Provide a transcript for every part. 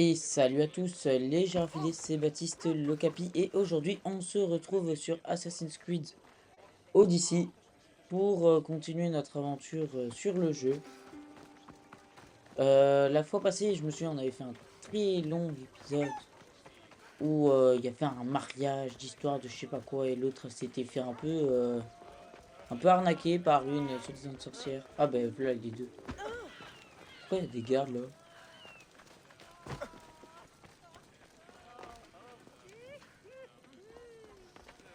Et salut à tous, les Girafidés, c'est Baptiste Locapi et aujourd'hui on se retrouve sur Assassin's Creed Odyssey pour continuer notre aventure sur le jeu. La fois passée, je me souviens, on avait fait un très long épisode où il y avait un mariage d'histoire de je sais pas quoi et l'autre s'était fait un peu arnaqué par une soi-disant sorcière. Ah ben voilà les deux. Pourquoi il y a des gardes là?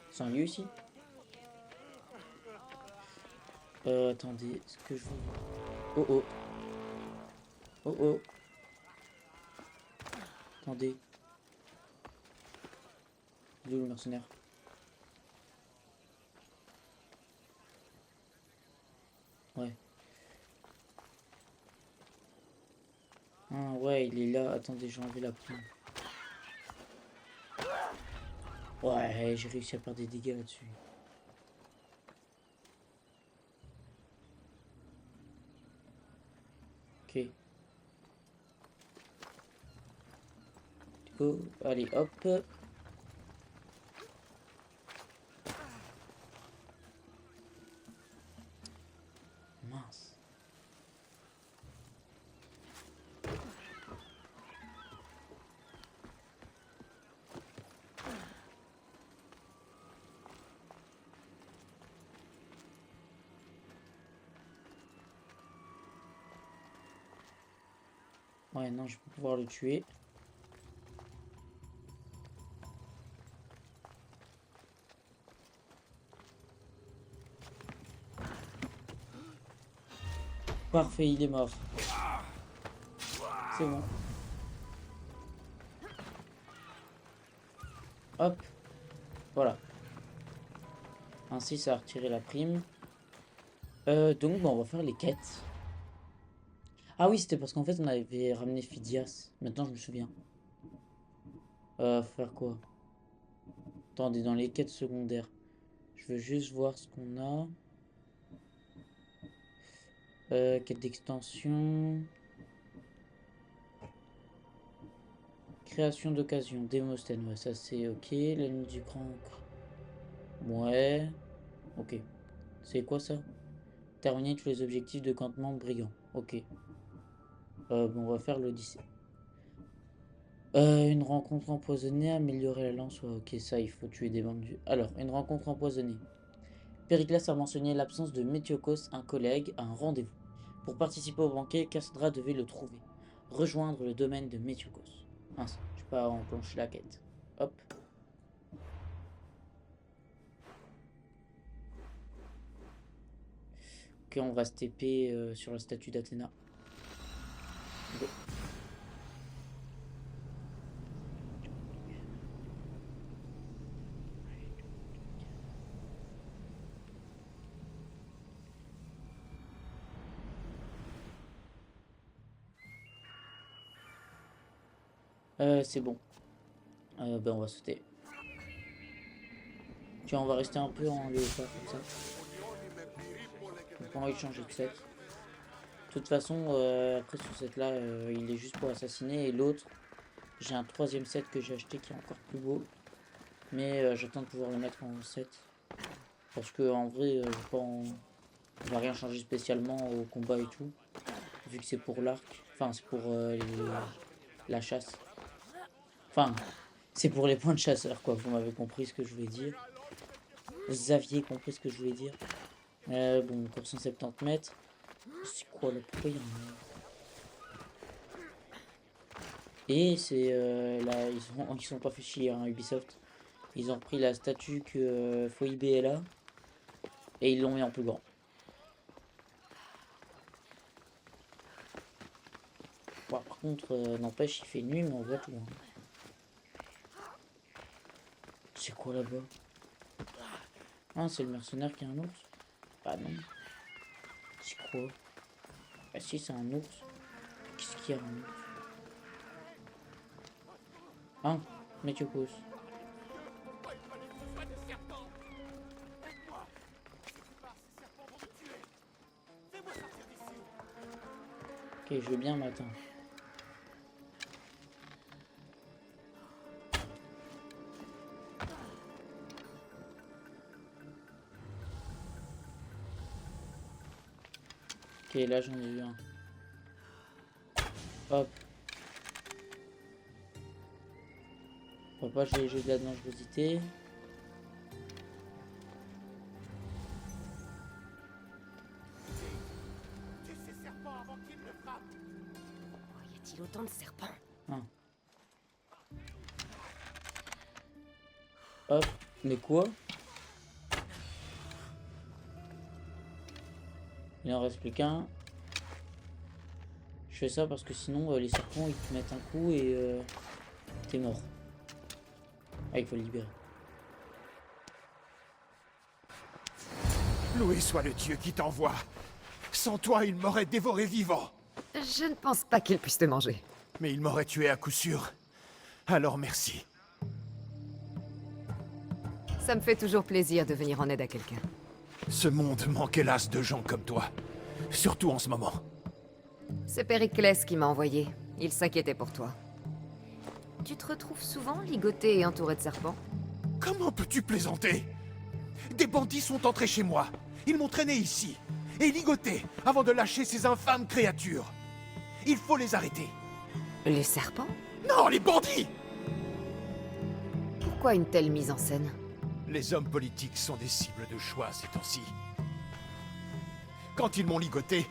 C'est un lieu ici? Attendez, est-ce que je... Oh oh, oh oh, attendez. Il est où le mercenaire? Ouais. Ah ouais, il est là. Attendez, j'ai enlevé la prime. Ouais, j'ai réussi à faire des dégâts là-dessus. Ok. Go. Allez, hop. Mince. Ouais, non, je vais pouvoir le tuer. Parfait, il est mort. C'est bon. Hop. Voilà. Ainsi, ça a retiré la prime. Donc, bon, on va faire les quêtes. Ah oui, c'était parce qu'en fait, on avait ramené Phidias. Maintenant, je me souviens. Faut faire quoi? Attendez, dans les quêtes secondaires. Je veux juste voir ce qu'on a. Quête d'extension. Création d'occasion. Démosthène. Ouais, ça c'est ok. L'ennemi du cancre. Ouais. Ok. C'est quoi ça? Terminer tous les objectifs de campement brigand. Ok. Bon, on va faire l'Odyssée. Une rencontre empoisonnée, améliorer la lance. Ouais, ok, ça, il faut tuer des bandits. Alors, une rencontre empoisonnée. Périclas a mentionné l'absence de Métiocos, un collègue, à un rendez-vous. Pour participer au banquet, Cassandra devait le trouver. Rejoindre le domaine de Métiocos. Mince, je peux pas enclencher la quête. Hop. Ok, on va se TP sur la statue d'Athéna. Go. C'est bon. Ben, on va sauter. Tiens, on va rester un peu en léopard comme ça. J'ai pas envie de changer de set. De toute façon, après ce set là, il est juste pour assassiner. Et l'autre, j'ai un troisième set que j'ai acheté qui est encore plus beau. Mais j'attends de pouvoir le mettre en set. Parce que en vrai, je vais rien changer spécialement au combat et tout. Vu que c'est pour l'arc. Enfin, c'est pour la chasse. Enfin, c'est pour les points de chasseur, quoi. Vous m'avez compris ce que je voulais dire. Vous aviez compris ce que je voulais dire. Bon, encore 170 mètres. C'est quoi là? Pourquoi il y a un... Et c'est là, ils sont pas fait chier, hein, Ubisoft. Ils ont repris la statue que Foibé est là et ils l'ont mis en plus grand. Bon, par contre, n'empêche, il fait nuit, mais on voit tout, hein. C'est quoi là-bas? Ah, c'est le mercenaire qui a un ours? Bah non. C'est quoi? Ah si, c'est un ours. Qu'est-ce qu'il y a un ours? Ah, Métiocos. Ok, je veux bien matin. Ok, là j'en ai eu un. Hop. Pourquoi pas, j'ai de la dangerosité. Y a-t-il autant de serpents? Ah. Hop. Mais quoi? Il en reste plus qu'un. Je fais ça parce que sinon les serpents ils te mettent un coup et t'es mort. Ah, il faut le libérer. Loué soit le Dieu qui t'envoie. Sans toi, il m'aurait dévoré vivant. Je ne pense pas qu'il puisse te manger. Mais il m'aurait tué à coup sûr. Alors merci. Ça me fait toujours plaisir de venir en aide à quelqu'un. Ce monde manque hélas de gens comme toi. Surtout en ce moment. C'est Périclès qui m'a envoyé. Il s'inquiétait pour toi. Tu te retrouves souvent ligoté et entouré de serpents? Comment peux-tu plaisanter? Des bandits sont entrés chez moi. Ils m'ont traîné ici. Et ligoté avant de lâcher ces infâmes créatures. Il faut les arrêter. Les serpents? Non, les bandits! Pourquoi une telle mise en scène? Les hommes politiques sont des cibles de choix ces temps-ci. Quand ils m'ont ligoté,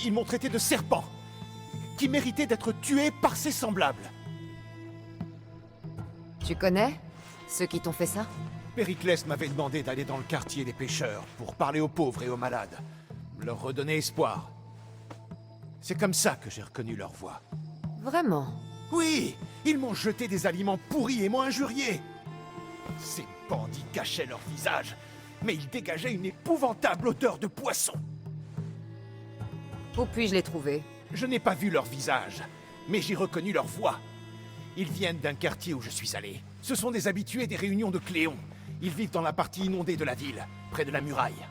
ils m'ont traité de serpent, qui méritait d'être tué par ses semblables. Tu connais ceux qui t'ont fait ça? Périclès m'avait demandé d'aller dans le quartier des pêcheurs pour parler aux pauvres et aux malades, leur redonner espoir. C'est comme ça que j'ai reconnu leur voix. Vraiment? Oui, ils m'ont jeté des aliments pourris et m'ont injurié. Ces bandits cachaient leur visage, mais ils dégageaient une épouvantable odeur de poisson. Où puis-je les trouver? Je n'ai pas vu leur visage, mais j'ai reconnu leur voix. Ils viennent d'un quartier où je suis allé. Ce sont des habitués des réunions de Cléon. Ils vivent dans la partie inondée de la ville, près de la muraille.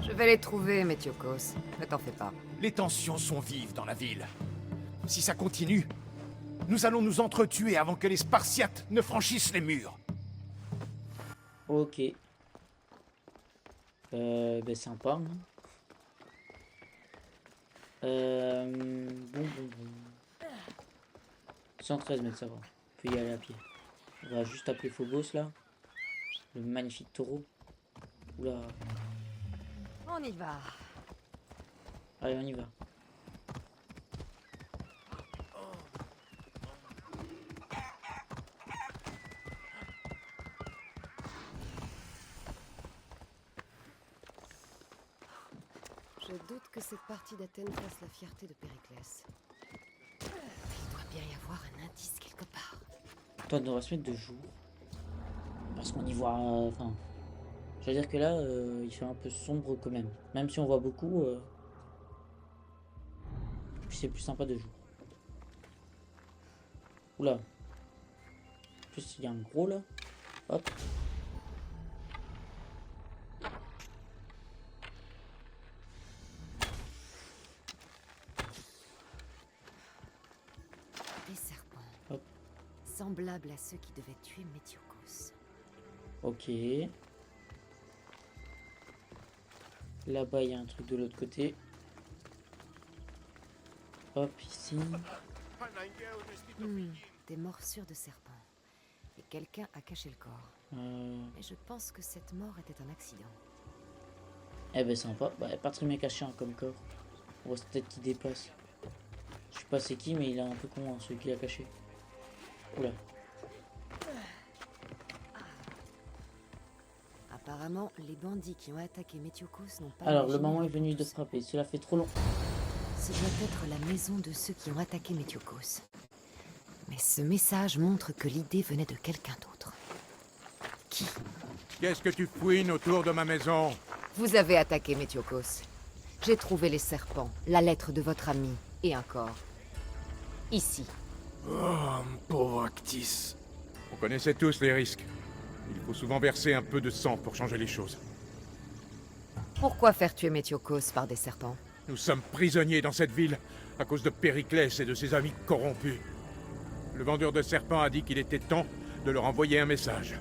Je vais les trouver, Métiokos. Ne t'en fais pas. Les tensions sont vives dans la ville. Si ça continue, nous allons nous entretuer avant que les Spartiates ne franchissent les murs. Ok. Ben sympa. Hein. Bon. 113 mètres, ça va. On peut y aller à pied. On va juste appeler Phobos là. Le magnifique taureau. Oula. On y va. Allez, on y va. Je doute que cette partie d'Athènes fasse la fierté de Périclès. Il doit bien y avoir un indice quelque part. Attends, on va se mettre de jour. Parce qu'on y voit... Enfin... je veux dire que là, il fait un peu sombre quand même. Même si on voit beaucoup... Puis c'est plus sympa de jour. Oula. En plus, il y a un gros là. Hop. Des serpents. Hop. Semblables à ceux qui devaient tuer Métiokos. Ok. Là-bas, il y a un truc de l'autre côté. Hop, ici. Des morsures de serpents. Et quelqu'un a caché le corps. Mais je pense que cette mort était un accident. Eh ben sympa. Bah, pas très bien caché hein, comme corps. On voit sa tête qui dépasse. Je sais pas c'est qui, mais il est un peu con, hein, celui qui l'a caché. Oula. Apparemment, les bandits qui ont attaqué Métiokos n'ont pas... Alors, le imaginé moment est la venu tout de ça. frapper. Cela fait trop long. Ce doit être la maison de ceux qui ont attaqué Métiokos. Mais ce message montre que l'idée venait de quelqu'un d'autre. Qui? Qu'est-ce que tu fouines autour de ma maison? Vous avez attaqué Métiokos. J'ai trouvé les serpents, la lettre de votre ami et un corps. Ici. Oh, pauvre Actis. On connaissait tous les risques. Il faut souvent verser un peu de sang pour changer les choses. Pourquoi faire tuer Métiokos par des serpents? Nous sommes prisonniers dans cette ville à cause de Périclès et de ses amis corrompus. Le vendeur de serpents a dit qu'il était temps de leur envoyer un message.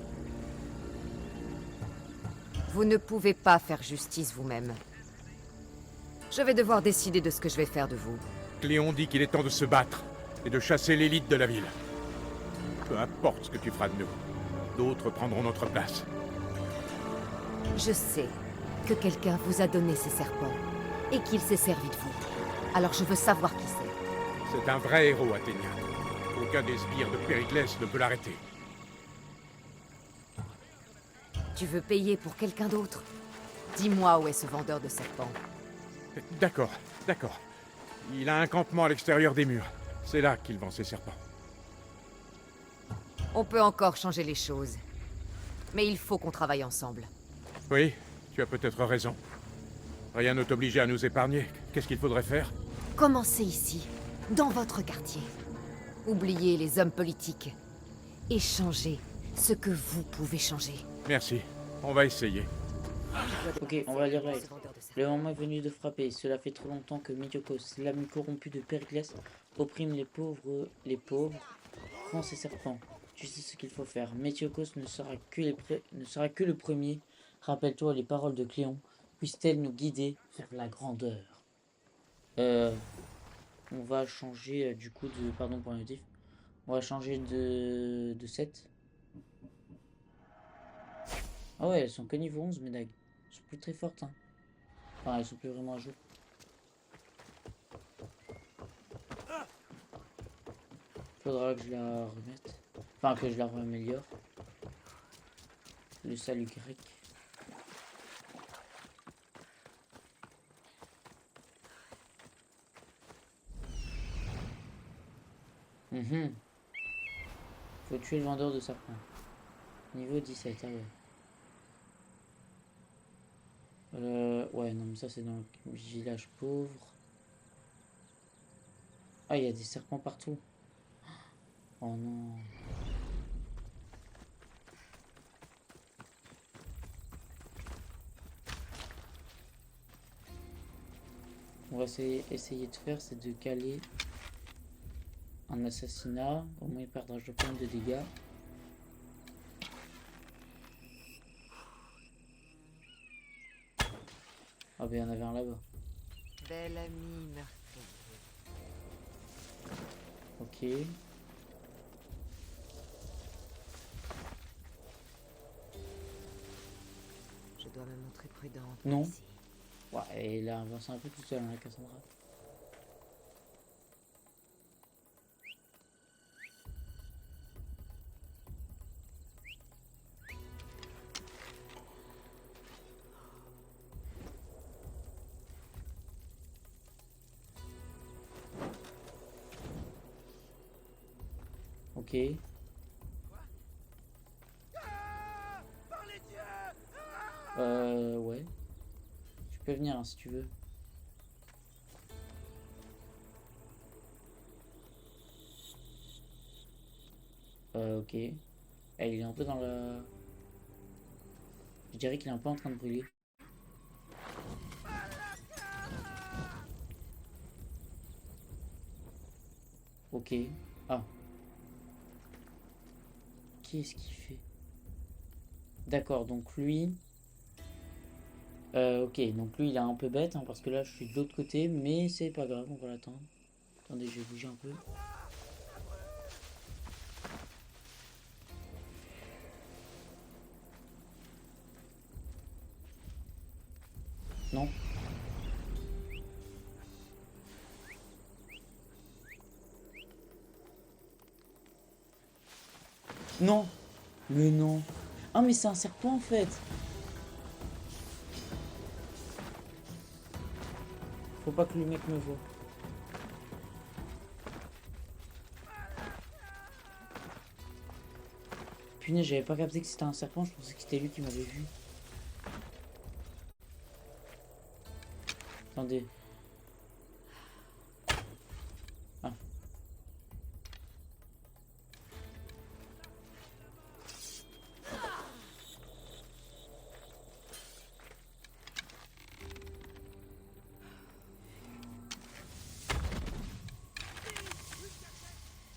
Vous ne pouvez pas faire justice vous-même. Je vais devoir décider de ce que je vais faire de vous. Cléon dit qu'il est temps de se battre et de chasser l'élite de la ville. Peu importe ce que tu feras de nous, d'autres prendront notre place. Je sais que quelqu'un vous a donné ces serpents et qu'il s'est servi de vous. Alors je veux savoir qui c'est. C'est un vrai héros, Athénien. Aucun des sbires de Périclès ne peut l'arrêter. Tu veux payer pour quelqu'un d'autre? Dis-moi où est ce vendeur de serpents. D'accord, d'accord. Il a un campement à l'extérieur des murs. C'est là qu'il vend ses serpents. On peut encore changer les choses. Mais il faut qu'on travaille ensemble. Oui, tu as peut-être raison. Rien ne t'oblige à nous épargner. Qu'est-ce qu'il faudrait faire? Commencez ici, dans votre quartier. Oubliez les hommes politiques. Et changez ce que vous pouvez changer. Merci. On va essayer. Ok, on va lire la lettre. Le moment est venu de frapper. Cela fait trop longtemps que Médiocos, l'ami corrompu de Périclès, opprime les pauvres, prend ses serpents. Tu sais ce qu'il faut faire. Médiocos ne sera que le premier. Rappelle-toi les paroles de Cléon. Puisse-t-elle nous guider vers la grandeur. On va changer du coup de... Pardon pour le motif. On va changer de set. Ah ouais, elles sont que niveau 11, médailles. Elles sont plus très fortes, hein. Enfin, elles sont plus vraiment à jour. Faudra que je la remette. Enfin, que je la reméliore. Le salut grec. Faut tuer le vendeur de serpents. Niveau 17, ah ouais. Ouais, non, mais ça c'est dans le village pauvre. Ah, il y a des serpents partout. Oh non. On va essayer de faire, c'est de caler un assassinat. Au moins il perdra je point de dégâts. Ah ben il y en avait un là-bas. Belle amie meurtrier. Ok. Je dois me montrer prudente. Non. Ici. Ouais, et il a avancé un peu tout seul, hein, Cassandra. Ok. Ouais. Tu peux venir hein, si tu veux. Ok. Eh, il est un peu dans la... Je dirais qu'il est un peu en train de brûler. Ok. Ah. Qu'est-ce qu'il fait? D'accord, donc lui... ok, donc lui il est un peu bête, hein, parce que là je suis de l'autre côté, mais c'est pas grave, on va l'attendre. Attendez, je vais bouger un peu. Non. Non. Mais non. Ah mais c'est un serpent en fait. Faut pas que le mec me voie. Punaise, j'avais pas capté que c'était un serpent, je pensais que c'était lui qui m'avait vu. Attendez. Ah.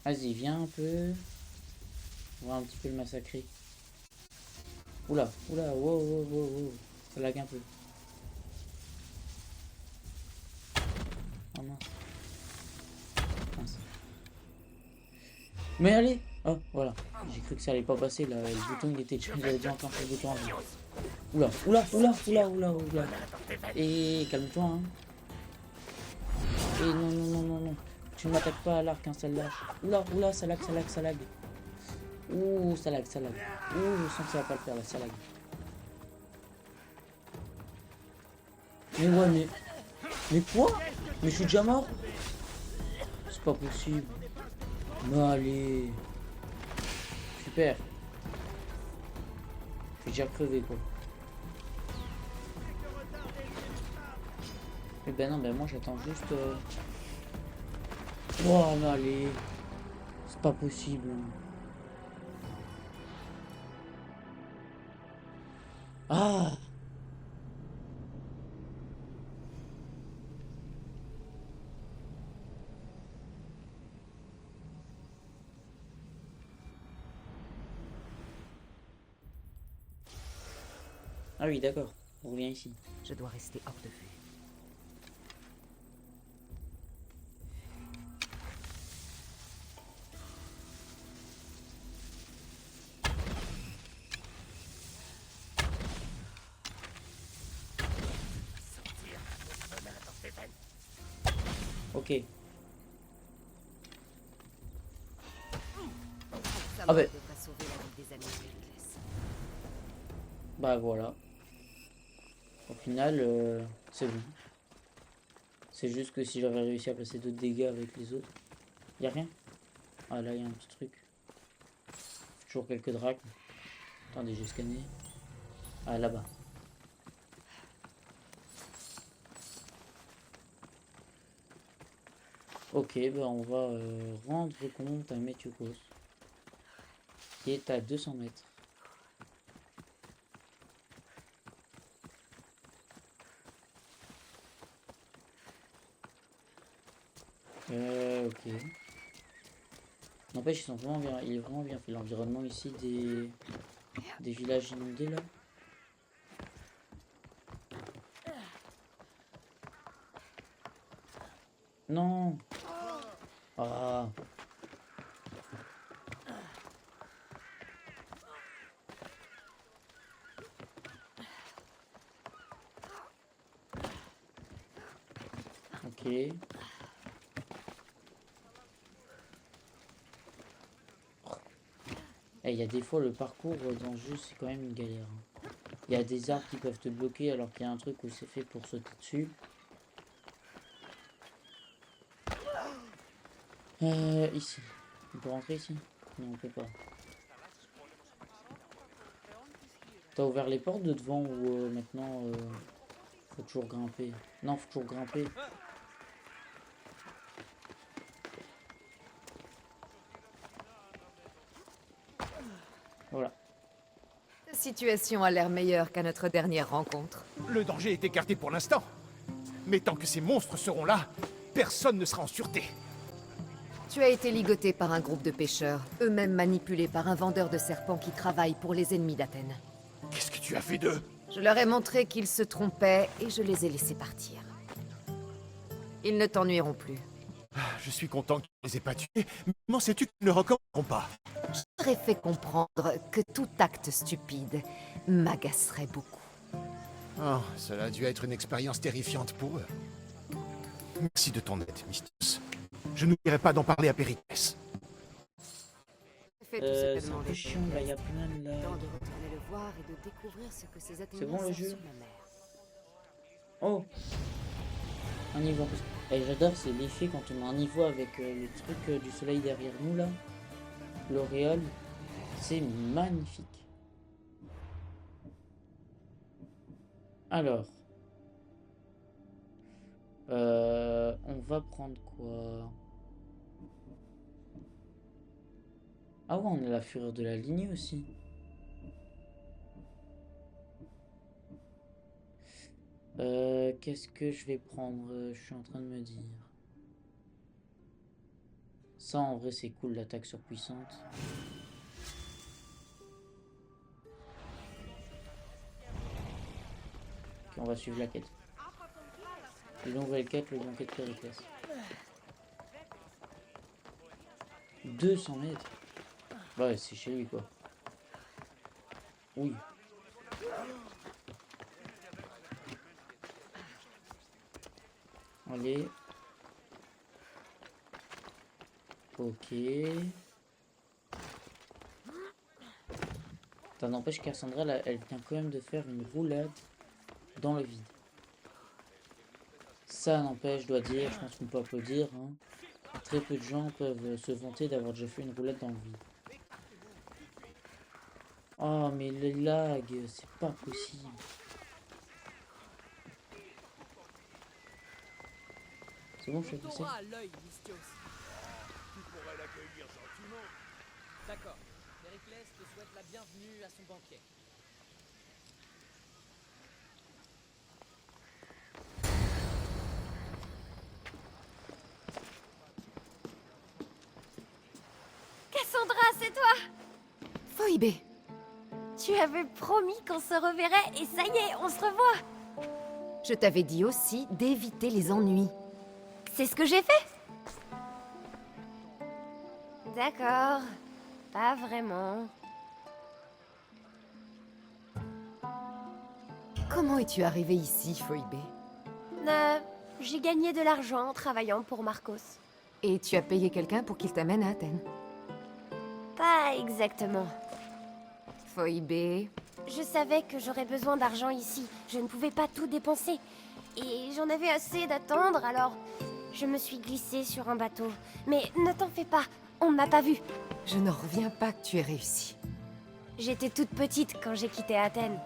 Vas-y, viens un peu. On va un petit peu le massacrer. Oula, oula, wow, wow, wow, wow. Ça lag un peu. Mais allez. Oh, voilà. J'ai cru que ça allait pas passer là. Le bouton il était déjà... J'avais déjà enclenché le bouton avant. Oula, oula, oula, oula, oula, oula. Et calme-toi, hein. Et non, non, non, non, non. Tu ne m'attaques pas à l'arc, hein, celle-là. Oula, oula, ça lag, ça lag, ça lag. Ouh, ça lag, ça lag. Ouh, je sens que ça va pas le faire là, ça lag. Mais ouais, mais... Mais quoi? Mais je suis déjà mort? C'est pas possible. Mais allez. Super. J'ai déjà crevé quoi. Et ben non, ben moi j'attends juste... Oh mais allez. C'est pas possible. Ah. Ah oui, d'accord. On revient ici. Je dois rester hors de vue. Ok. Ça Ah ben. devrait sauver la vie des amis de Périclès. Bah voilà. Au final, c'est bon. C'est juste que si j'avais réussi à placer d'autres dégâts avec les autres. Y'a rien? Ah là, il y a un petit truc. Toujours quelques drachmes. Attendez, j'ai scanné. Ah là-bas. Ok, bah on va rendre compte à Métiocos. Qui est à 200 mètres. Ok. N'empêche, ils sont vraiment bien. Il est vraiment bien fait l'environnement ici des villages inondés là. Non. Ah. Ok. Il y a des fois le parcours dans ce jeu c'est quand même une galère. Il y a des arbres qui peuvent te bloquer alors qu'il y a un truc où c'est fait pour sauter dessus. Ici. On peut rentrer ici? Non, on peut pas. T'as ouvert les portes de devant ou maintenant faut toujours grimper? Non, faut toujours grimper. Voilà. La situation a l'air meilleure qu'à notre dernière rencontre. Le danger est écarté pour l'instant. Mais tant que ces monstres seront là, personne ne sera en sûreté. Tu as été ligoté par un groupe de pêcheurs, eux-mêmes manipulés par un vendeur de serpents qui travaille pour les ennemis d'Athènes. Qu'est-ce que tu as fait d'eux? Je leur ai montré qu'ils se trompaient et je les ai laissés partir. Ils ne t'ennuieront plus. Je suis content qu'ils ne les aient pas tués, mais comment sais-tu qu'ils ne le recommenceront pas? Je leur ai fait comprendre que tout acte stupide m'agacerait beaucoup. Oh, cela a dû être une expérience terrifiante pour eux. Merci de ton aide, Mystios. Je n'oublierai pas d'en parler à Périclès. Fais tout ce que C'est un demandait peu chiant là, il y a plein de là. Temps de retourner le voir et de découvrir ce que ces Athéniens bon, le savent jeu sur la mer. Oh, un niveau en plus. Et j'adore, c'est l'effet quand on a un niveau avec le truc du soleil derrière nous là. L'auréole, c'est magnifique. Alors, on va prendre quoi? Ah ouais, on a la fureur de la lignée aussi. Qu'est-ce que je vais prendre? Je suis en train de me dire. Ça, en vrai, c'est cool, l'attaque surpuissante. Ok, on va suivre la quête. Une nouvelle quête, le banquet de Périclès. 200 mètres. Bah ouais, c'est chez lui quoi. Oui. Allez. Ok. Ça n'empêche Cassandra, elle vient quand même de faire une roulade dans le vide. Ça n'empêche, je dois dire, je pense qu'on peut applaudir. Hein. Très peu de gens peuvent se vanter d'avoir déjà fait une roulade dans le vide. Oh, mais le lag, c'est pas possible. C'est bon, je suis passé. L'œil, Mystios. Tu pourrais l'accueillir gentiment. D'accord. Périclès te souhaite la bienvenue à son banquet. Cassandra, c'est toi! Phoebe, Tu avais promis qu'on se reverrait et ça y est, on se revoit! je t'avais dit aussi d'éviter les ennuis. C'est ce que j'ai fait? D'accord. Pas vraiment. Comment es-tu arrivée ici, Phoebe? J'ai gagné de l'argent en travaillant pour Marcos. Et tu as payé quelqu'un pour qu'il t'amène à Athènes? Pas exactement. Phoebe, Je savais que j'aurais besoin d'argent ici. Je ne pouvais pas tout dépenser. Et j'en avais assez d'attendre, alors je me suis glissée sur un bateau. Mais ne t'en fais pas, on ne m'a pas vue. je n'en reviens pas que tu aies réussi. J'étais toute petite quand j'ai quitté Athènes.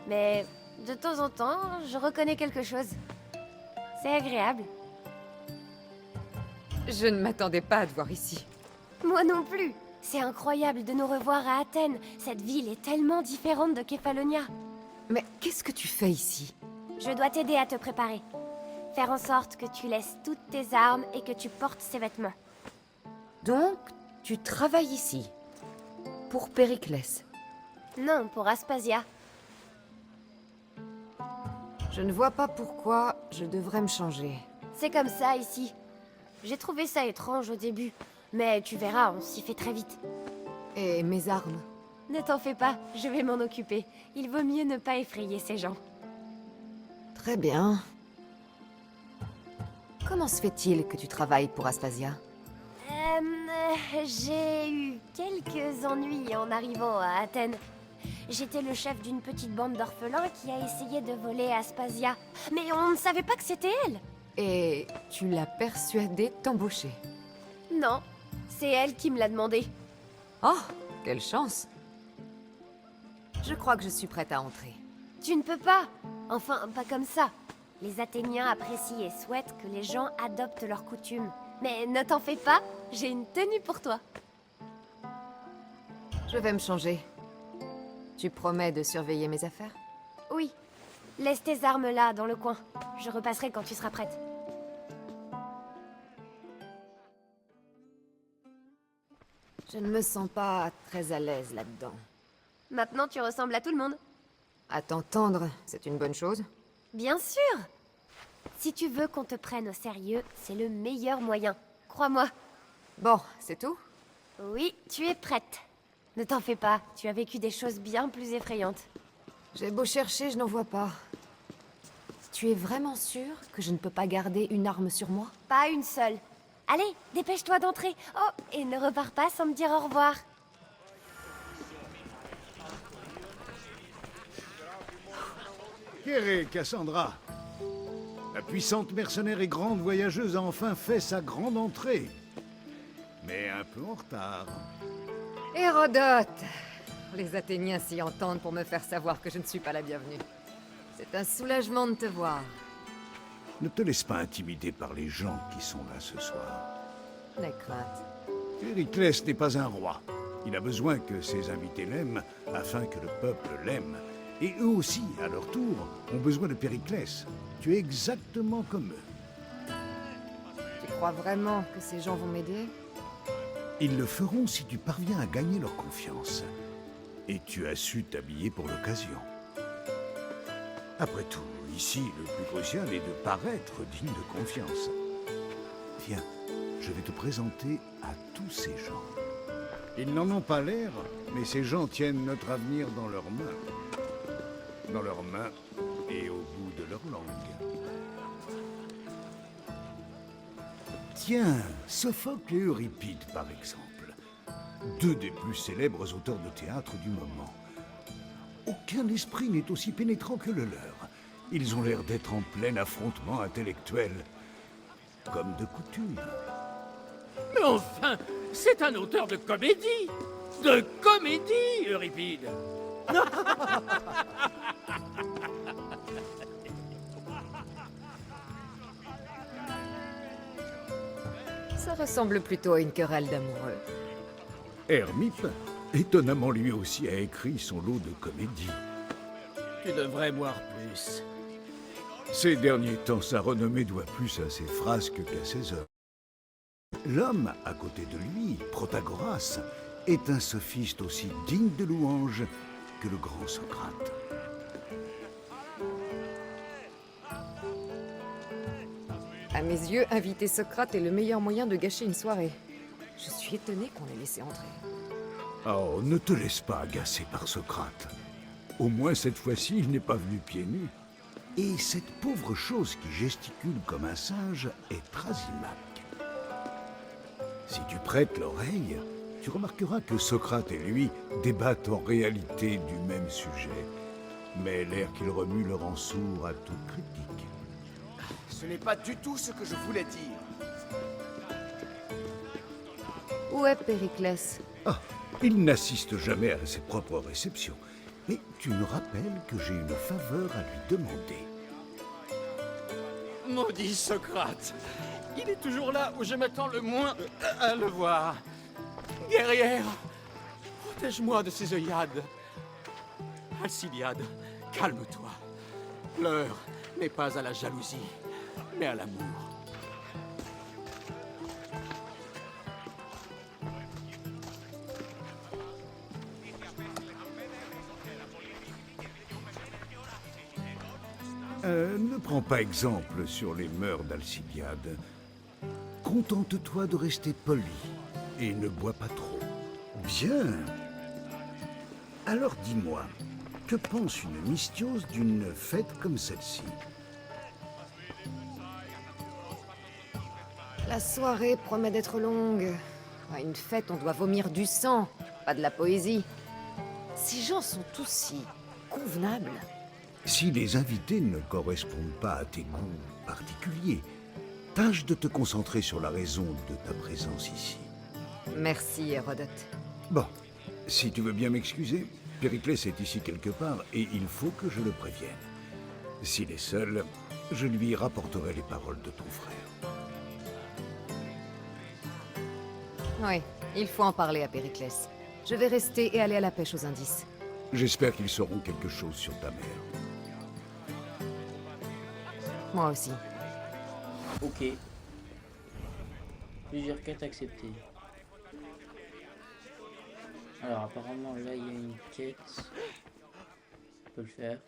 Mais de temps en temps, je reconnais quelque chose. C'est agréable. Je ne m'attendais pas à te voir ici. Moi non plus. C'est incroyable de nous revoir à Athènes. Cette ville est tellement différente de Kefalonia. Mais qu'est-ce que tu fais ici? Je dois t'aider à te préparer. Faire en sorte que tu laisses toutes tes armes et que tu portes ces vêtements. Donc, tu travailles ici? Pour Périclès? Non, pour Aspasia. Je ne vois pas pourquoi je devrais me changer. C'est comme ça ici. J'ai trouvé ça étrange au début. Mais tu verras, on s'y fait très vite. Et mes armes? Ne t'en fais pas, je vais m'en occuper. Il vaut mieux ne pas effrayer ces gens. Très bien. Comment se fait-il que tu travailles pour Aspasia? J'ai eu quelques ennuis en arrivant à Athènes. J'étais le chef d'une petite bande d'orphelins qui a essayé de voler Aspasia. Mais on ne savait pas que c'était elle. Et tu l'as persuadée de t'embaucher? Non, c'est elle qui me l'a demandé. Oh, quelle chance! Je crois que je suis prête à entrer. Tu ne peux pas. Enfin, pas comme ça. Les Athéniens apprécient et souhaitent que les gens adoptent leurs coutumes. Mais ne t'en fais pas, j'ai une tenue pour toi. Je vais me changer. Tu promets de surveiller mes affaires? Oui. Laisse tes armes là, dans le coin. Je repasserai quand tu seras prête. Je ne me sens pas très à l'aise là-dedans. Maintenant, tu ressembles à tout le monde. À t'entendre, c'est une bonne chose? Bien sûr. Si tu veux qu'on te prenne au sérieux, c'est le meilleur moyen. Crois-moi. Bon, c'est tout? Oui, tu es prête. Ne t'en fais pas, tu as vécu des choses bien plus effrayantes. J'ai beau chercher, je n'en vois pas. Tu es vraiment sûr que je ne peux pas garder une arme sur moi? Pas une seule. Allez, dépêche-toi d'entrer. Oh, et ne repars pas sans me dire au revoir. Kéré, Cassandra. La puissante mercenaire et grande voyageuse a enfin fait sa grande entrée. Mais un peu en retard. Hérodote! Les Athéniens s'y entendent pour me faire savoir que je ne suis pas la bienvenue. C'est un soulagement de te voir. Ne te laisse pas intimider par les gens qui sont là ce soir. N'aie crainte. Périclès n'est pas un roi. Il a besoin que ses invités l'aiment, afin que le peuple l'aime. Et eux aussi, à leur tour, ont besoin de Périclès. Tu es exactement comme eux. Tu crois vraiment que ces gens vont m'aider? Ils le feront si tu parviens à gagner leur confiance. Et tu as su t'habiller pour l'occasion. Après tout, ici, le plus crucial est de paraître digne de confiance. Viens, je vais te présenter à tous ces gens. Ils n'en ont pas l'air, mais ces gens tiennent notre avenir dans leurs mains. Dans leurs mains et au bout de leur langue. Tiens, Sophocle et Euripide, par exemple. Deux des plus célèbres auteurs de théâtre du moment. Aucun esprit n'est aussi pénétrant que le leur. Ils ont l'air d'être en plein affrontement intellectuel. Comme de coutume. Mais enfin, c'est un auteur de comédie! De comédie, Euripide! Ça ressemble plutôt à une querelle d'amoureux. Hermippe, étonnamment lui aussi, a écrit son lot de comédies. Tu devrais boire plus. Ces derniers temps, sa renommée doit plus à ses frasques qu'à ses œuvres. L'homme, à côté de lui, Protagoras, est un sophiste aussi digne de louange que le grand Socrate. À mes yeux, inviter Socrate est le meilleur moyen de gâcher une soirée. Je suis étonnée qu'on l'ait laissé entrer. Oh, ne te laisse pas agacer par Socrate. Au moins cette fois-ci, il n'est pas venu pieds nus. Et cette pauvre chose qui gesticule comme un singe est Thrasymach. Si tu prêtes l'oreille, tu remarqueras que Socrate et lui débattent en réalité du même sujet. Mais l'air qu'il remue le rend sourd à toute critique. Ce n'est pas du tout ce que je voulais dire. Où est Périclès? Ah, il n'assiste jamais à ses propres réceptions. Mais tu me rappelles que j'ai une faveur à lui demander. Maudit Socrate! Il est toujours là où je m'attends le moins à le voir. Guerrière, protège-moi de ces œillades. Alcibiade, calme-toi. L'heure n'est pas à la jalousie, mais à l'amour. Ne prends pas exemple sur les mœurs d'Alcibiade. Contente-toi de rester poli et ne bois pas trop. Bien. Alors dis-moi, que pense une mystiose d'une fête comme celle-ci? La soirée promet d'être longue. À une fête, on doit vomir du sang, pas de la poésie. Ces gens sont tous si convenables. Si les invités ne correspondent pas à tes goûts particuliers, tâche de te concentrer sur la raison de ta présence ici. Merci, Hérodote. Bon, si tu veux bien m'excuser, Périclès est ici quelque part et il faut que je le prévienne. S'il est seul, je lui rapporterai les paroles de ton frère. Oui, il faut en parler à Périclès. Je vais rester et aller à la pêche aux indices. J'espère qu'ils sauront quelque chose sur ta mère. Moi aussi. Ok. Plusieurs quêtes acceptées. Alors apparemment là il y a une quête. On peut le faire.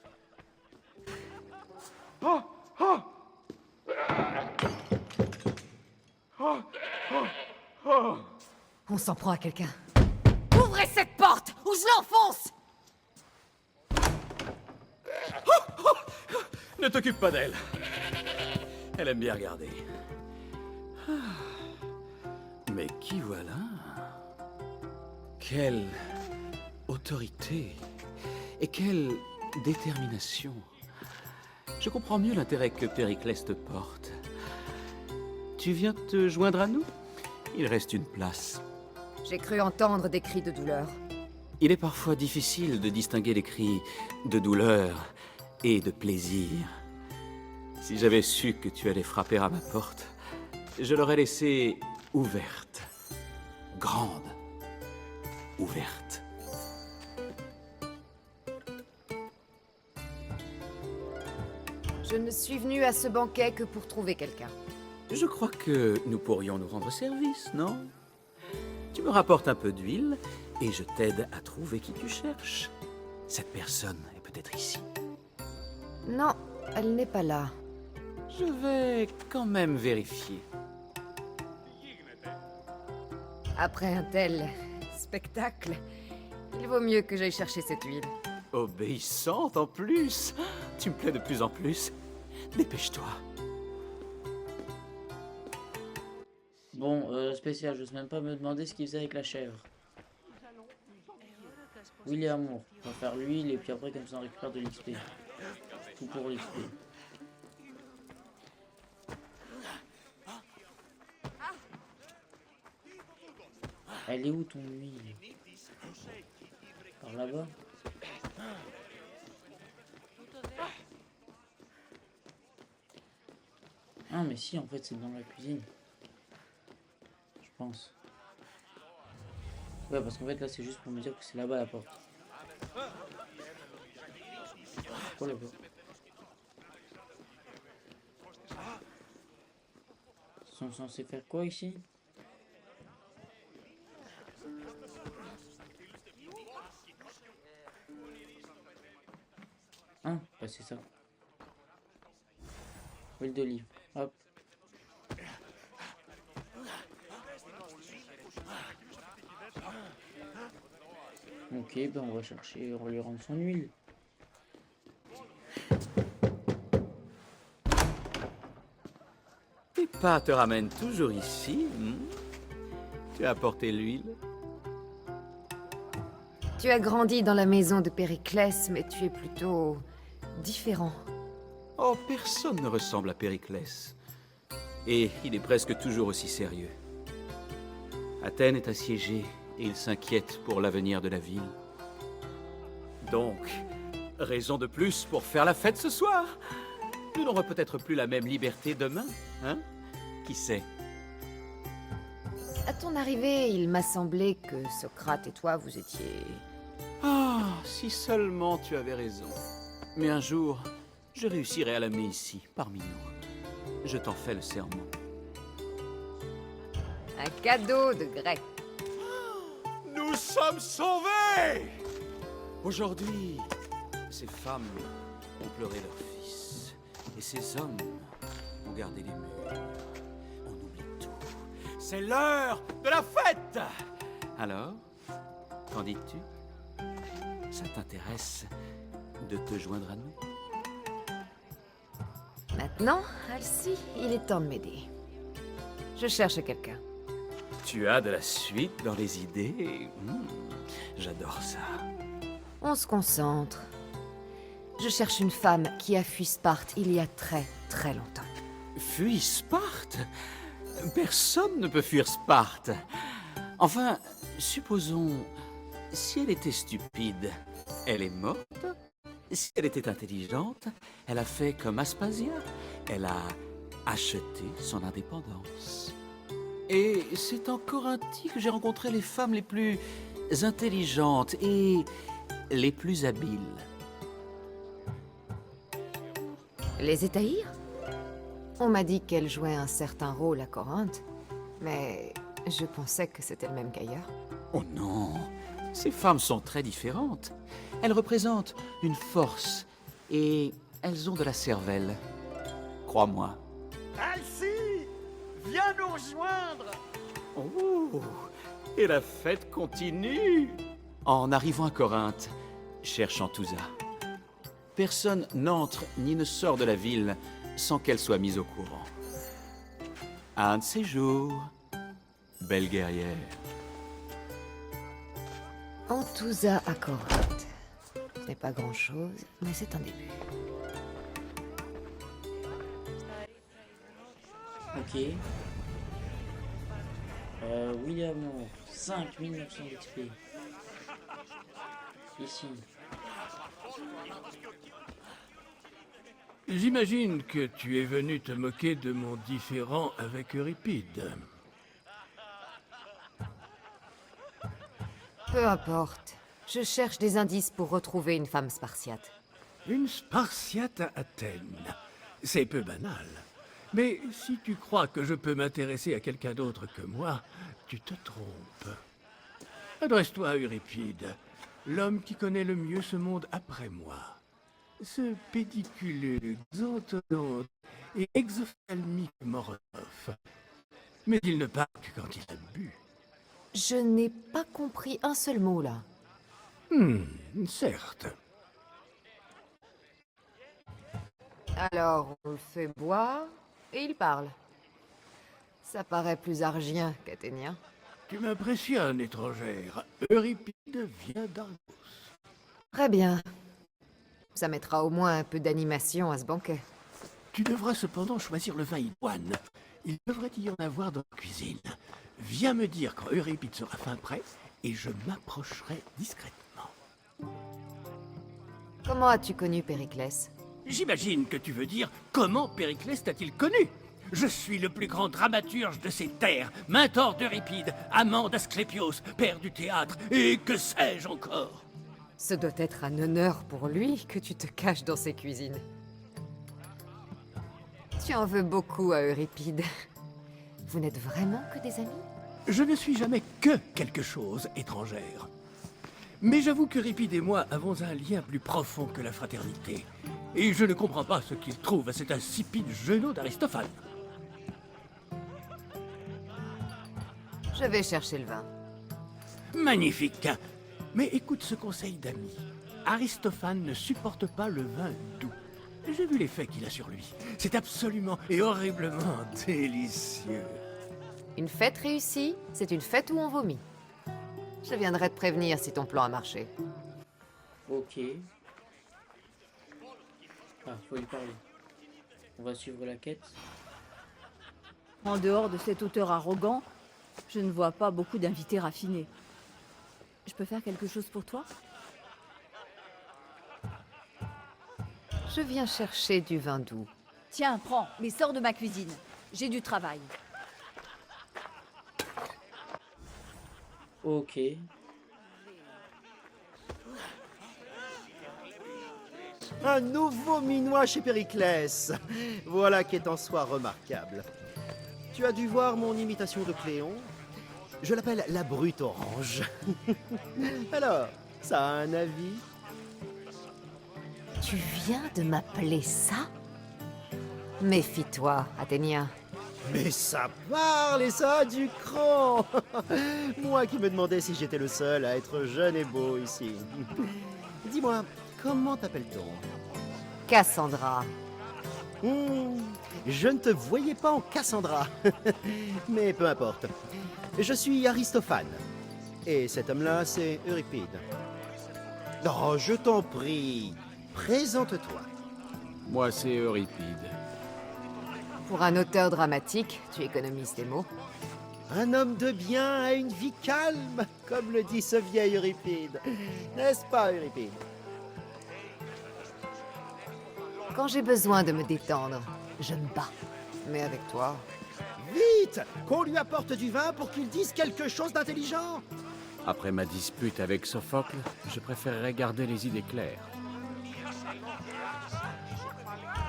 On s'en prend à quelqu'un. Ouvrez cette porte ou je l'enfonce! Ne t'occupe pas d'elle. Elle aime bien regarder. Ah. Mais qui voilà? Quelle autorité et quelle détermination. Je comprends mieux l'intérêt que Périclès te porte. Tu viens te joindre à nous? Il reste une place. J'ai cru entendre des cris de douleur. Il est parfois difficile de distinguer les cris de douleur et de plaisir. Si j'avais su que tu allais frapper à ma porte, je l'aurais laissée ouverte. Grande. Ouverte. Je ne suis venue à ce banquet que pour trouver quelqu'un. Je crois que nous pourrions nous rendre service, non? Tu me rapportes un peu d'huile et je t'aide à trouver qui tu cherches. Cette personne est peut-être ici. Non, elle n'est pas là. Je vais quand même vérifier. Après un tel spectacle, il vaut mieux que j'aille chercher cette huile. Obéissante en plus. Tu me plais de plus en plus. Dépêche-toi. Bon, spécial, j'ose même pas me demander ce qu'il faisait avec la chèvre. William Moore. On va faire l'huile et puis après comme ça on récupère de l'XP. Tout pour l'XP. Elle est où ton huile? Par là-bas? Ah mais si, en fait c'est dans la cuisine. Je pense. Ouais, parce qu'en fait là c'est juste pour me dire que c'est là-bas la porte. Pourquoi là-bas? Ils sont censés faire quoi ici? Ah, bah c'est ça. Huile d'olive. Hop. Ok, ben on va chercher, on va lui rendre son huile. Tes pas te ramènent toujours ici. Tu as apporté l'huile. Tu as grandi dans la maison de Périclès, mais tu es plutôt différent. Oh, personne ne ressemble à Périclès. Et il est presque toujours aussi sérieux. Athènes est assiégée et il s'inquiète pour l'avenir de la ville. Donc, raison de plus pour faire la fête ce soir. Nous n'aurons peut-être plus la même liberté demain, hein? Qui sait? À ton arrivée, il m'a semblé que Socrate et toi, vous étiez... Ah, si seulement tu avais raison. Mais un jour, je réussirai à l'amener ici, parmi nous. Je t'en fais le serment. un cadeau de grec. Nous sommes sauvés! Aujourd'hui, ces femmes ont pleuré leur fils. Et ces hommes ont gardé les murs. On oublie tout. C'est l'heure de la fête! Alors, qu'en dis-tu? Ça t'intéresse de te joindre à nous? Maintenant, Alcy, il est temps de m'aider. Je cherche quelqu'un. Tu as de la suite dans les idées. J'adore ça. On se concentre. Je cherche une femme qui a fui Sparte il y a très longtemps. Fuis Sparte? Personne ne peut fuir Sparte. Enfin, supposons, si elle était stupide, elle est morte. Si elle était intelligente, elle a fait comme Aspasia. Elle a acheté son indépendance. Et c'est en Corinthie que j'ai rencontré les femmes les plus intelligentes et les plus habiles. Les Étaïres? On m'a dit qu'elle jouait un certain rôle à Corinthe, mais je pensais que c'était le même qu'ailleurs. Oh non, ces femmes sont très différentes. Elles représentent une force et elles ont de la cervelle. Crois-moi. Alcy, viens nous rejoindre. Oh, et la fête continue. En arrivant à Corinthe, cherche Antousa. Personne n'entre ni ne sort de la ville sans qu'elle soit mise au courant. Un de ces jours, belle guerrière. Antousa à Corinthe. Ce n'est pas grand-chose, mais c'est un début. Ok. William Moore, 5900 XP. Ici. J'imagine que tu es venu te moquer de mon différend avec Euripide. Peu importe. Je cherche des indices pour retrouver une femme spartiate. Une Spartiate à Athènes. C'est peu banal. Mais si tu crois que je peux m'intéresser à quelqu'un d'autre que moi, tu te trompes. Adresse-toi à Euripide, l'homme qui connaît le mieux ce monde après moi. Ce pédiculeux, xanthodonte et exophtalmique Morozov. Mais il ne parle que quand il a bu. Je n'ai pas compris un seul mot là. Certes. Alors, on le fait boire et il parle. Ça paraît plus argien qu'athénien. Tu m'impressionnes, étrangère. Euripide vient d'Argos. Très bien. Ça mettra au moins un peu d'animation à ce banquet. Tu devras cependant choisir le vin ivoine. Il devrait y en avoir dans la cuisine. Viens me dire quand Euripide sera fin prêt et je m'approcherai discrètement. Comment as-tu connu Périclès? J'imagine que tu veux dire comment Périclès t'a-t-il connu? Je suis le plus grand dramaturge de ces terres, mentor d'Euripide, amant d'Asclépios, père du théâtre, et que sais-je encore? Ce doit être un honneur pour lui que tu te caches dans ses cuisines. Tu en veux beaucoup à Euripide. Vous n'êtes vraiment que des amis? Je ne suis jamais que quelque chose, étrangère. Mais j'avoue qu'Euripide et moi avons un lien plus profond que la fraternité. Et je ne comprends pas ce qu'il trouve à cet insipide genou d'Aristophane. Je vais chercher le vin. Magnifique. Mais écoute ce conseil d'ami. Aristophane ne supporte pas le vin doux. J'ai vu l'effet qu'il a sur lui. C'est absolument et horriblement délicieux. Une fête réussie, c'est une fête où on vomit. Je viendrai te prévenir si ton plan a marché. Ok. Ah, faut lui parler. On va suivre la quête. En dehors de cet auteur arrogant, je ne vois pas beaucoup d'invités raffinés. Je peux faire quelque chose pour toi? Je viens chercher du vin doux. Tiens, prends, mais sors de ma cuisine. J'ai du travail. Ok. Un nouveau minois chez Périclès. Voilà qui est en soi remarquable. Tu as dû voir mon imitation de Cléon. Je l'appelle la brute orange. Alors, ça a un avis? Tu viens de m'appeler ça? Méfie-toi, Athénien. Mais ça parle et ça a du cran. Moi qui me demandais si j'étais le seul à être jeune et beau ici. Dis-moi, comment t'appelle-t-on? Cassandra. Je ne te voyais pas en Cassandra. Mais peu importe. Je suis Aristophane. Et cet homme-là, c'est Euripide. Oh, je t'en prie. Présente-toi. Moi, c'est Euripide. Pour un auteur dramatique, tu économises tes mots. Un homme de bien a une vie calme, comme le dit ce vieil Euripide. N'est-ce pas, Euripide? Quand j'ai besoin de me détendre, je me bats. Mais avec toi... Vite! Qu'on lui apporte du vin pour qu'il dise quelque chose d'intelligent! Après ma dispute avec Sophocle, je préférerais garder les idées claires.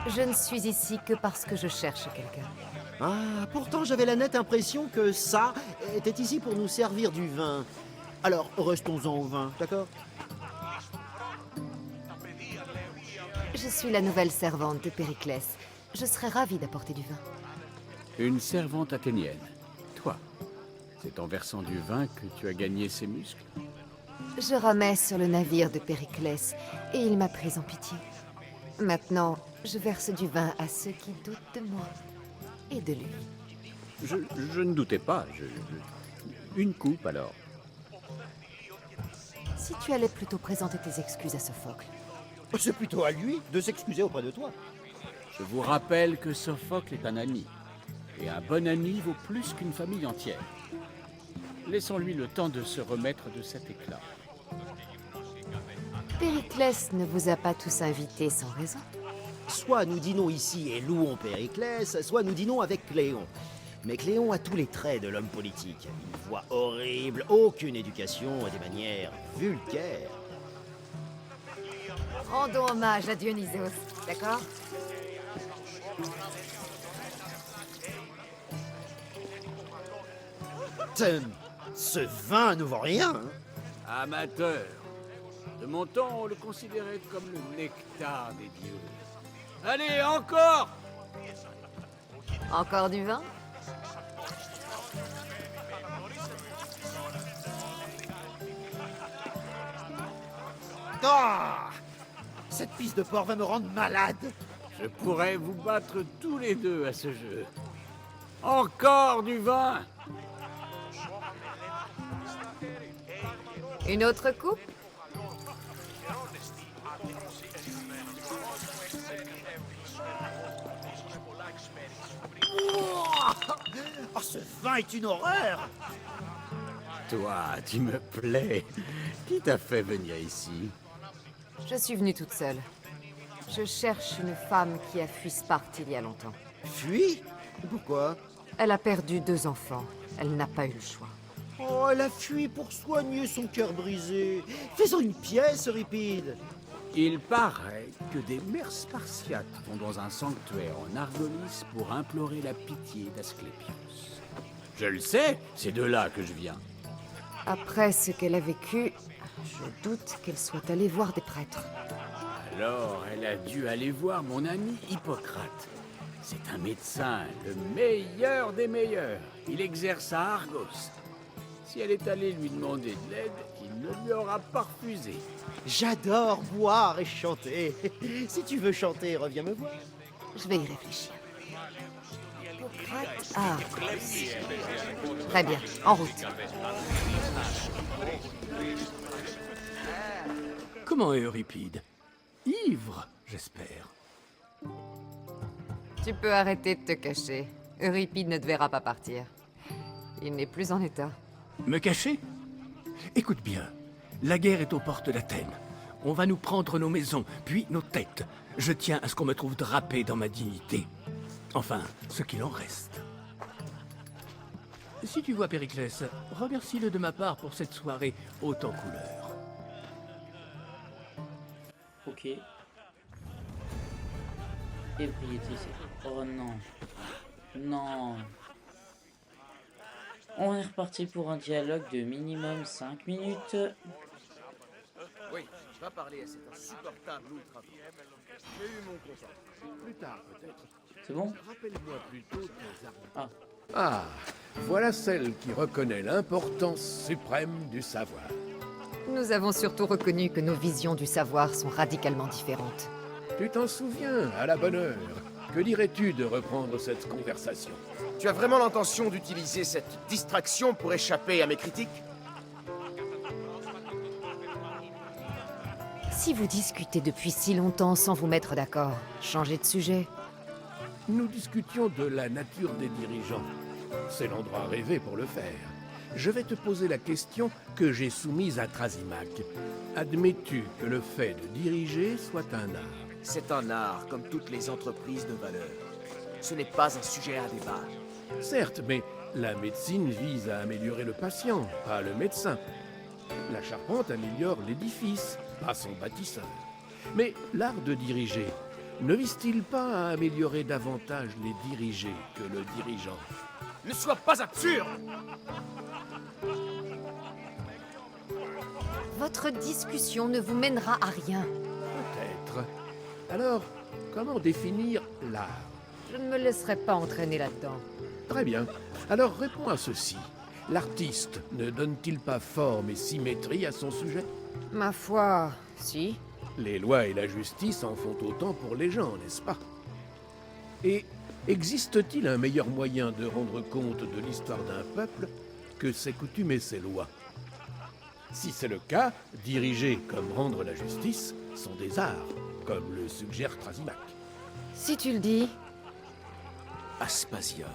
Je ne suis ici que parce que je cherche quelqu'un. Ah, pourtant j'avais la nette impression que ça était ici pour nous servir du vin. Alors, restons-en au vin, d'accord? Je suis la nouvelle servante de Périclès. Je serais ravie d'apporter du vin. Une servante athénienne. Toi, c'est en versant du vin que tu as gagné ses muscles? Je ramais sur le navire de Périclès et il m'a prise en pitié. Maintenant, je verse du vin à ceux qui doutent de moi et de lui. Je ne doutais pas. Une coupe, alors. Si tu allais plutôt présenter tes excuses à Sophocle. C'est plutôt à lui de s'excuser auprès de toi. Je vous rappelle que Sophocle est un ami. Et un bon ami vaut plus qu'une famille entière. Laissons-lui le temps de se remettre de cet éclat. Périclès ne vous a pas tous invités sans raison. Soit nous dînons ici et louons Périclès, soit nous dînons avec Cléon. Mais Cléon a tous les traits de l'homme politique. Une voix horrible, aucune éducation et des manières vulgaires. Rendons hommage à Dionysos, d'accord? Ce vin ne vaut rien. Hein. Amateur. De mon temps, on le considérait comme le nectar des dieux. Allez, encore! Encore du vin? Ah! Cette pisse de porc va me rendre malade. Je pourrais vous battre tous les deux à ce jeu. Encore du vin! Une autre coupe? Oh, ce vin est une horreur. Toi, tu me plais. Qui t'a fait venir ici? Je suis venue toute seule. Je cherche une femme qui a fui Sparte il y a longtemps. Fui? Pourquoi? Elle a perdu 2 enfants. Elle n'a pas eu le choix. Oh, elle a fui pour soigner son cœur brisé. Faisons une pièce, Euripide. Il paraît que des mères spartiates vont dans un sanctuaire en Argolis pour implorer la pitié d'Asclépios. Je le sais, c'est de là que je viens. Après ce qu'elle a vécu, je doute qu'elle soit allée voir des prêtres. Alors, elle a dû aller voir mon ami Hippocrate. C'est un médecin, le meilleur des meilleurs. Il exerce à Argos. Si elle est allée lui demander de l'aide, il ne lui aura pas refusé. J'adore boire et chanter. Si tu veux chanter, reviens me voir. Je vais y réfléchir. Ah. Très bien, en route. Comment est Euripide? Ivre, j'espère. Tu peux arrêter de te cacher. Euripide ne te verra pas partir. Il n'est plus en état. Me cacher? Écoute bien, la guerre est aux portes d'Athènes. On va nous prendre nos maisons, puis nos têtes. Je tiens à ce qu'on me trouve drapé dans ma dignité. Enfin, ce qu'il en reste. Si tu vois Périclès, remercie-le de ma part pour cette soirée haute en couleurs. Ok. Ébriété, c'est... Oh non. Non. On est reparti pour un dialogue de minimum 5 minutes. Oui, je vais parler à cet insupportable ultra. J'ai eu mon contrat. Plus tard, peut-être. C'est bon? Rappelle-moi plutôt tes arguments. Ah. Ah, voilà celle qui reconnaît l'importance suprême du savoir. Nous avons surtout reconnu que nos visions du savoir sont radicalement différentes. Tu t'en souviens, à la bonne heure. Que dirais-tu de reprendre cette conversation? Tu as vraiment l'intention d'utiliser cette distraction pour échapper à mes critiques? Si vous discutez depuis si longtemps sans vous mettre d'accord, changez de sujet. Nous discutions de la nature des dirigeants. C'est l'endroit rêvé pour le faire. Je vais te poser la question que j'ai soumise à Trasimac. Admets-tu que le fait de diriger soit un art? C'est un art, comme toutes les entreprises de valeur. Ce n'est pas un sujet à débat. Certes, mais la médecine vise à améliorer le patient, pas le médecin. La charpente améliore l'édifice, pas son bâtisseur. Mais l'art de diriger ne vise-t-il pas à améliorer davantage les dirigés que le dirigeant? Ne sois pas absurde! Votre discussion ne vous mènera à rien. Peut-être. Alors, comment définir l'art? Je ne me laisserai pas entraîner là-dedans. Très bien. Alors réponds à ceci. L'artiste ne donne-t-il pas forme et symétrie à son sujet? Ma foi, si. Les lois et la justice en font autant pour les gens, n'est-ce pas? Et existe-t-il un meilleur moyen de rendre compte de l'histoire d'un peuple que ses coutumes et ses lois? Si c'est le cas, diriger comme rendre la justice sont des arts, comme le suggère Trasimac. Si tu le dis. Aspasia.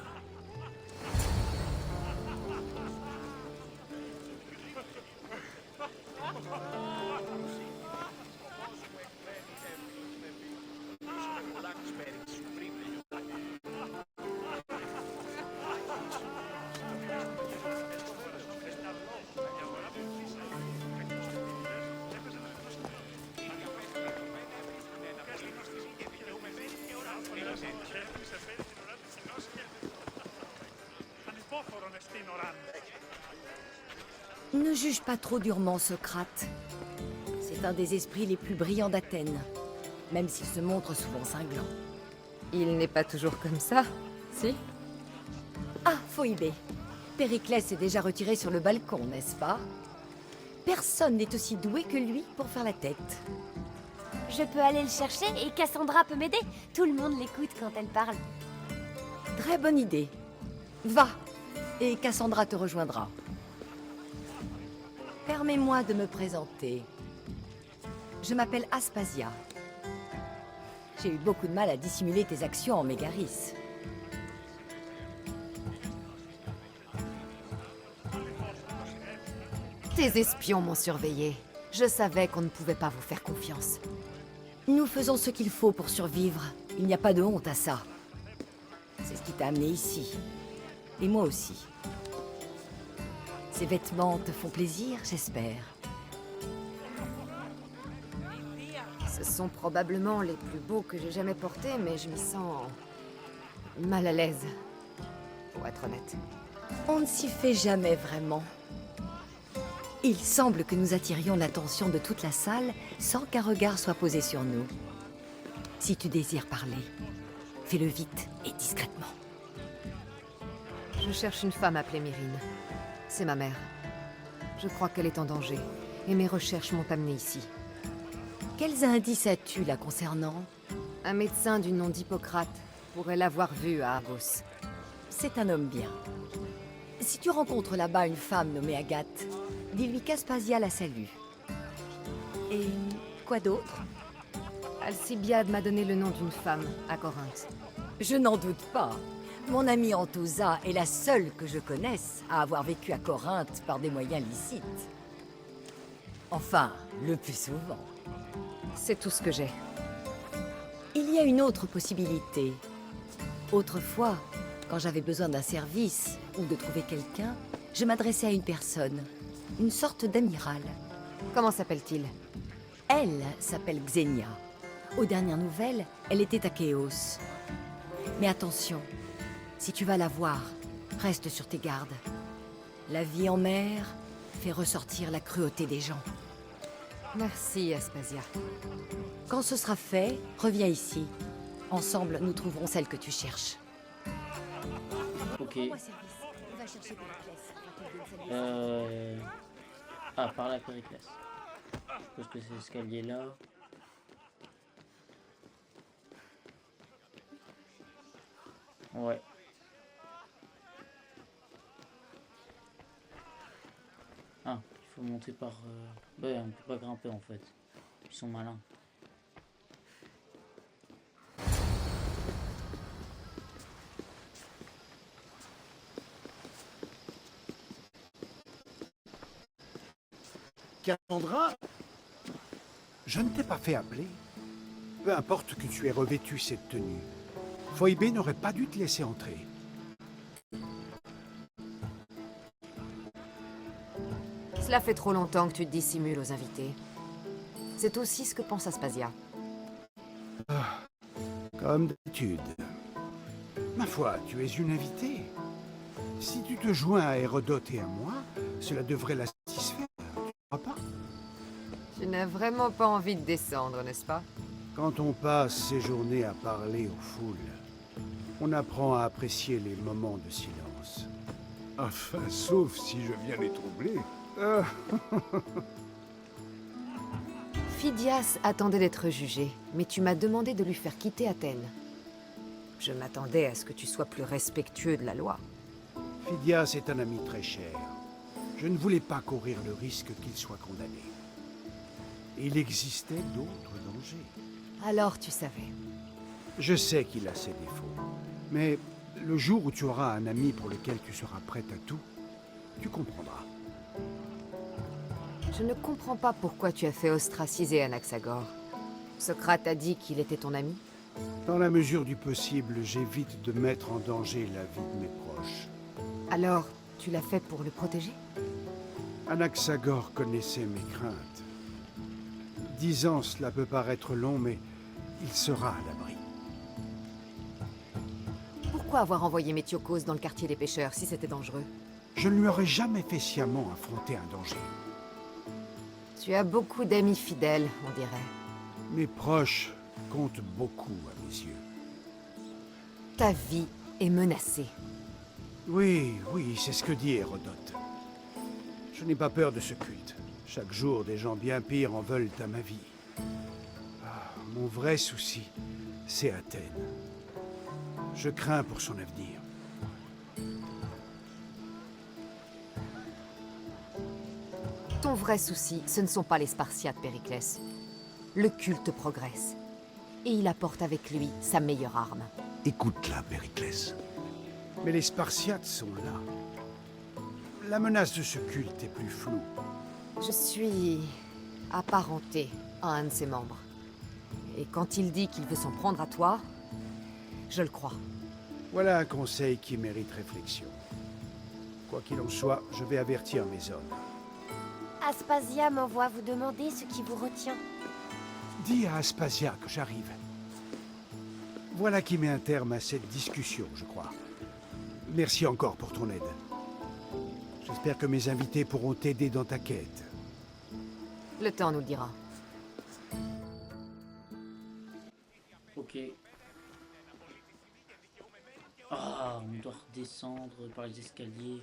Ne juge pas trop durement Socrate. C'est un des esprits les plus brillants d'Athènes, même s'il se montre souvent cinglant. Il n'est pas toujours comme ça, si? Ah, Phoibé. Périclès s'est déjà retiré sur le balcon, n'est-ce pas? Personne n'est aussi doué que lui pour faire la tête. Je peux aller le chercher et Cassandra peut m'aider. Tout le monde l'écoute quand elle parle. Très bonne idée. Va, et Cassandra te rejoindra. Permets-moi de me présenter. Je m'appelle Aspasia. J'ai eu beaucoup de mal à dissimuler tes actions en Mégaris. Tes espions m'ont surveillé. Je savais qu'on ne pouvait pas vous faire confiance. Nous faisons ce qu'il faut pour survivre. Il n'y a pas de honte à ça. C'est ce qui t'a amené ici. Et moi aussi. Ces vêtements te font plaisir, j'espère. Ce sont probablement les plus beaux que j'ai jamais portés, mais je m'y sens mal à l'aise, pour être honnête. On ne s'y fait jamais vraiment. Il semble que nous attirions l'attention de toute la salle sans qu'un regard soit posé sur nous. Si tu désires parler, fais-le vite et discrètement. Je cherche une femme appelée Myrine. C'est ma mère. Je crois qu'elle est en danger, et mes recherches m'ont amenée ici. Quels indices as-tu la concernant? Un médecin du nom d'Hippocrate pourrait l'avoir vue à Argos. C'est un homme bien. Si tu rencontres là-bas une femme nommée Agathe, dis-lui qu'Aspasia la salue. Et quoi d'autre? Alcibiade m'a donné le nom d'une femme à Corinthe. Je n'en doute pas. Mon amie Anthosa est la seule que je connaisse à avoir vécu à Corinthe par des moyens licites. Enfin, le plus souvent. C'est tout ce que j'ai. Il y a une autre possibilité. Autrefois, quand j'avais besoin d'un service ou de trouver quelqu'un, je m'adressais à une personne, une sorte d'amiral. Comment s'appelle-t-il? Elle s'appelle Xenia. Aux dernières nouvelles, elle était à Chaos. Mais attention, si tu vas la voir, reste sur tes gardes. La vie en mer fait ressortir la cruauté des gens. Merci, Aspasia. Quand ce sera fait, reviens ici. Ensemble, nous trouverons celle que tu cherches. Ok. Ah, par la Périclès. Je suppose que c'est l'escalier là. Ouais. Ah, il faut monter par... Ouais, on peut pas grimper en fait. Ils sont malins. Cassandra, je ne t'ai pas fait appeler. Peu importe que tu aies revêtu cette tenue, Phoebe n'aurait pas dû te laisser entrer. Cela fait trop longtemps que tu te dissimules aux invités. C'est aussi ce que pense Aspasia. Comme d'habitude. Ma foi, tu es une invitée. Si tu te joins à Hérodote et à moi, cela devrait la satisfaire. Tu crois pas? Tu n'as vraiment pas envie de descendre, n'est-ce pas? Quand on passe ses journées à parler aux foules, on apprend à apprécier les moments de silence. Enfin, sauf si je viens les troubler. Phidias attendait d'être jugé, mais tu m'as demandé de lui faire quitter Athènes. Je m'attendais à ce que tu sois plus respectueux de la loi. Phidias est un ami très cher. Je ne voulais pas courir le risque qu'il soit condamné. Il existait d'autres dangers. Alors tu savais. Je sais qu'il a ses défauts, mais le jour où tu auras un ami pour lequel tu seras prête à tout, tu comprendras. Je ne comprends pas pourquoi tu as fait ostraciser Anaxagore. Socrate a dit qu'il était ton ami? Dans la mesure du possible, j'évite de mettre en danger la vie de mes proches. Alors, tu l'as fait pour le protéger? Anaxagore connaissait mes craintes. 10 ans, cela peut paraître long, mais il sera à l'abri. Pourquoi avoir envoyé Métiokos dans le quartier des pêcheurs si c'était dangereux? Je ne lui aurais jamais fait sciemment affronter un danger. Tu as beaucoup d'amis fidèles, on dirait. Mes proches comptent beaucoup à mes yeux. Ta vie est menacée. Oui, c'est ce que dit Hérodote. Je n'ai pas peur de ce culte. Chaque jour, des gens bien pires en veulent à ma vie. Ah, mon vrai souci, c'est Athènes. Je crains pour son avenir. Ton vrai souci, ce ne sont pas les Spartiates, Périclès. Le culte progresse. Et il apporte avec lui sa meilleure arme. Écoute-la, Périclès. Mais les Spartiates sont là. La menace de ce culte est plus floue. Je suis apparenté à un de ses membres. Et quand il dit qu'il veut s'en prendre à toi, je le crois. Voilà un conseil qui mérite réflexion. Quoi qu'il en soit, je vais avertir mes hommes. Aspasia m'envoie vous demander ce qui vous retient. Dis à Aspasia que j'arrive. Voilà qui met un terme à cette discussion, je crois. Merci encore pour ton aide. J'espère que mes invités pourront t'aider dans ta quête. Le temps nous le dira. Ok. Ah, on doit redescendre par les escaliers.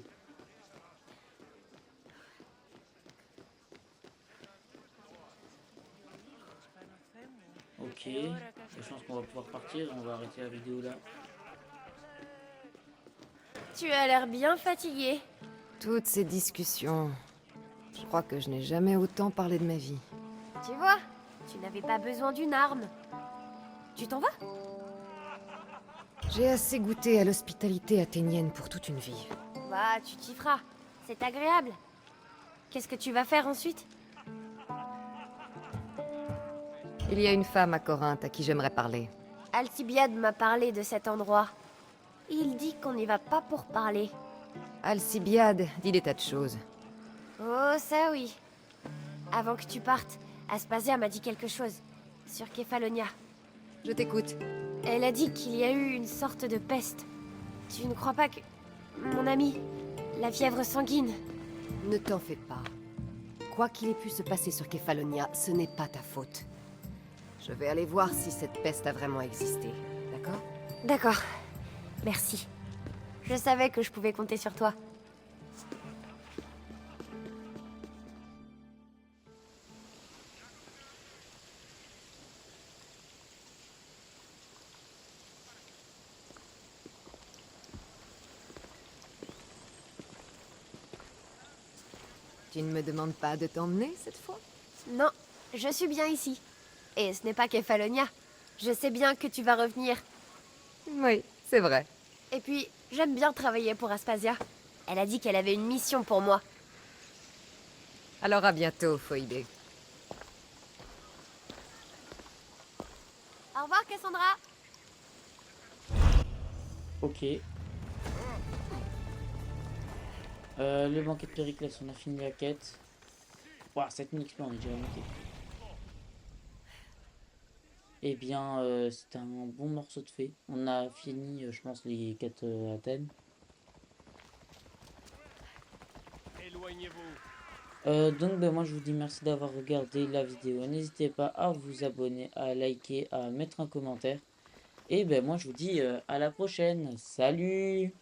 Ok. Je pense qu'on va pouvoir partir. On va arrêter la vidéo là. Tu as l'air bien fatigué. Toutes ces discussions... Je crois que je n'ai jamais autant parlé de ma vie. Tu vois, tu n'avais pas besoin d'une arme. Tu t'en vas? J'ai assez goûté à l'hospitalité athénienne pour toute une vie. Bah, tu t'y feras. C'est agréable. Qu'est-ce que tu vas faire ensuite? Il y a une femme à Corinthe à qui j'aimerais parler. Alcibiade m'a parlé de cet endroit. Il dit qu'on n'y va pas pour parler. Alcibiade dit des tas de choses. Oh, ça oui. Avant que tu partes, Aspasia m'a dit quelque chose. Sur Kefalonia. Je t'écoute. Elle a dit qu'il y a eu une sorte de peste. Tu ne crois pas que... Mon ami, la fièvre sanguine... Ne t'en fais pas. Quoi qu'il ait pu se passer sur Kefalonia, ce n'est pas ta faute. Je vais aller voir si cette peste a vraiment existé, d'accord? D'accord. Merci. Je savais que je pouvais compter sur toi. Tu ne me demandes pas de t'emmener cette fois? Non, je suis bien ici. Et ce n'est pas Kefalonia. Je sais bien que tu vas revenir. Oui, c'est vrai. Et puis, j'aime bien travailler pour Aspasia. Elle a dit qu'elle avait une mission pour moi. Alors à bientôt, Phoidé. Au revoir, Cassandra. Ok. Le banquet de Périclès, on a fini la quête. Ouah, 7000 XP, on est déjà remonté. Eh bien, c'était un bon morceau de fait. On a fini, je pense, les quêtes Athènes. Donc, ben, moi, je vous dis merci d'avoir regardé la vidéo. N'hésitez pas à vous abonner, à liker, à mettre un commentaire. Et ben, moi, je vous dis à la prochaine. Salut!